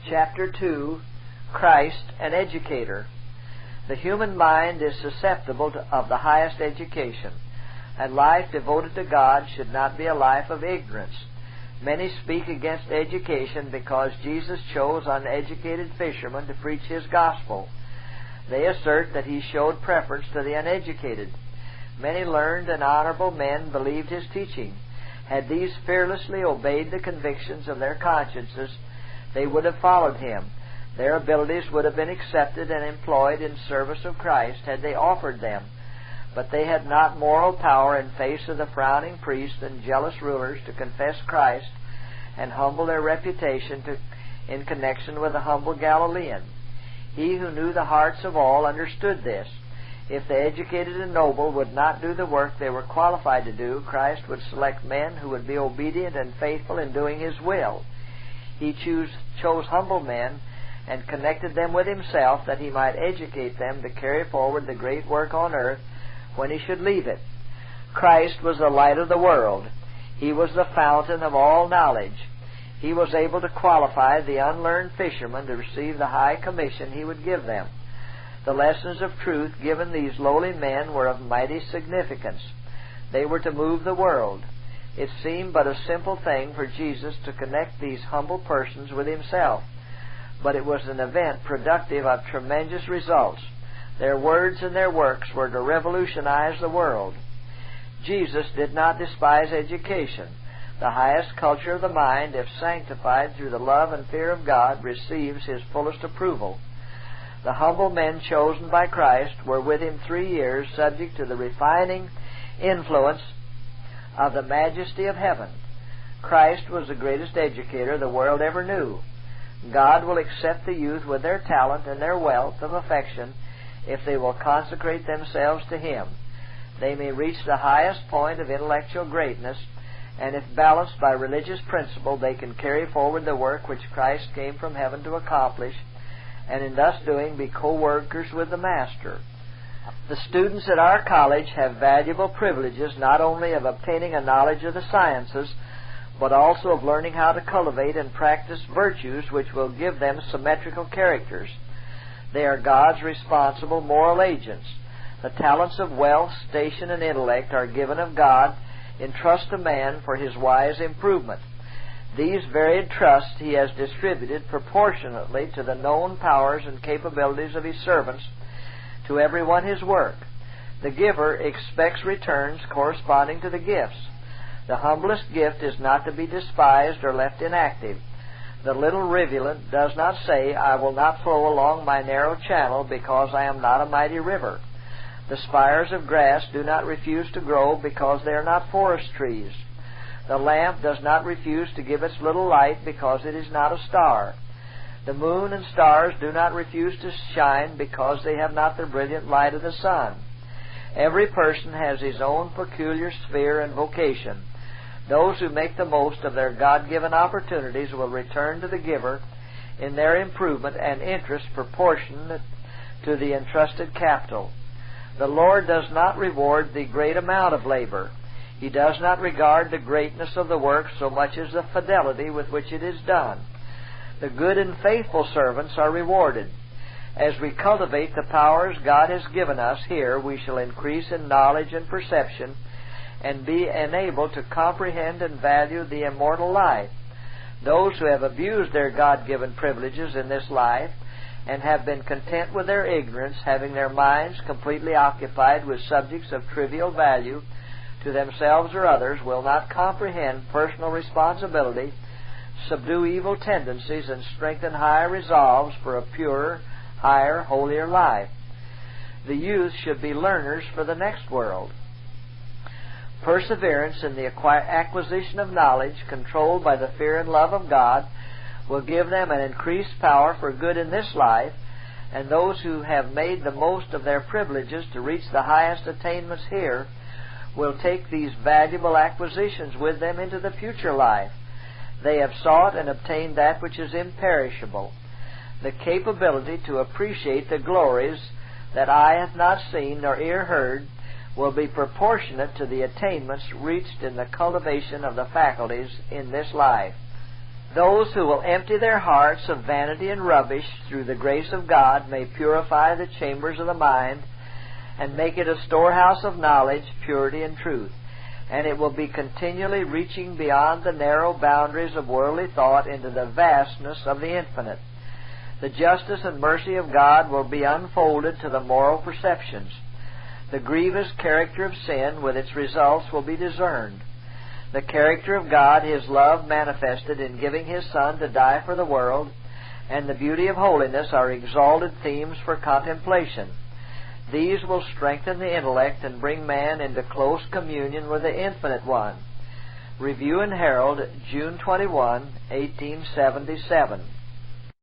Chapter 2, Christ, an Educator. The human mind is susceptible of the highest education. A life devoted to God should not be a life of ignorance. Many speak against education because Jesus chose uneducated fishermen to preach His gospel. They assert that He showed preference to the uneducated. Many learned and honorable men believed His teaching. Had these fearlessly obeyed the convictions of their consciences, they would have followed Him. Their abilities would have been accepted and employed in service of Christ had they offered them. But they had not moral power in face of the frowning priests and jealous rulers to confess Christ and humble their reputation in connection with the humble Galilean. He who knew the hearts of all understood this. If the educated and noble would not do the work they were qualified to do, Christ would select men who would be obedient and faithful in doing His will. He chose humble men and connected them with Himself that He might educate them to carry forward the great work on earth when He should leave it. Christ was the light of the world. He was the fountain of all knowledge. He was able to qualify the unlearned fishermen to receive the high commission He would give them. The lessons of truth given these lowly men were of mighty significance. They were to move the world. It seemed but a simple thing for Jesus to connect these humble persons with Himself, but it was an event productive of tremendous results. Their words and their works were to revolutionize the world. Jesus did not despise education. The highest culture of the mind, if sanctified through the love and fear of God, receives His fullest approval. The humble men chosen by Christ were with Him 3 years, subject to the refining influence of the majesty of heaven. Christ was the greatest educator the world ever knew. God will accept the youth with their talent and their wealth of affection if they will consecrate themselves to Him. They may reach the highest point of intellectual greatness, and if balanced by religious principle, they can carry forward the work which Christ came from heaven to accomplish, and in thus doing be co-workers with the Master. The students at our college have valuable privileges not only of obtaining a knowledge of the sciences, but also of learning how to cultivate and practice virtues which will give them symmetrical characters. They are God's responsible moral agents. The talents of wealth, station, and intellect are given of God in trust to man for his wise improvement. These varied trusts He has distributed proportionately to the known powers and capabilities of His servants, to every one his work. The giver expects returns corresponding to the gifts. The humblest gift is not to be despised or left inactive. The little rivulet does not say, "I will not flow along my narrow channel because I am not a mighty river." The spires of grass do not refuse to grow because they are not forest trees. The lamp does not refuse to give its little light because it is not a star. The moon and stars do not refuse to shine because they have not the brilliant light of the sun. Every person has his own peculiar sphere and vocation. Those who make the most of their God-given opportunities will return to the giver in their improvement and interest proportionate to the entrusted capital. The Lord does not reward the great amount of labor. He does not regard the greatness of the work so much as the fidelity with which it is done. The good and faithful servants are rewarded. As we cultivate the powers God has given us here, we shall increase in knowledge and perception and be enabled to comprehend and value the immortal life. Those who have abused their God-given privileges in this life and have been content with their ignorance, having their minds completely occupied with subjects of trivial value to themselves or others, will not comprehend personal responsibility, subdue evil tendencies, and strengthen higher resolves for a purer, higher, holier life. The youth should be learners for the next world. Perseverance in the acquisition of knowledge, controlled by the fear and love of God, will give them an increased power for good in this life, and those who have made the most of their privileges to reach the highest attainments here will take these valuable acquisitions with them into the future life. They have sought and obtained that which is imperishable, the capability to appreciate the glories that eye hath not seen nor ear heard, will be proportionate to the attainments reached in the cultivation of the faculties in this life. Those who will empty their hearts of vanity and rubbish through the grace of God may purify the chambers of the mind and make it a storehouse of knowledge, purity, and truth. And it will be continually reaching beyond the narrow boundaries of worldly thought into the vastness of the infinite. The justice and mercy of God will be unfolded to the moral perceptions. The grievous character of sin with its results will be discerned. The character of God, His love manifested in giving His Son to die for the world, and the beauty of holiness are exalted themes for contemplation. These will strengthen the intellect and bring man into close communion with the Infinite One. Review and Herald, June 21, 1877.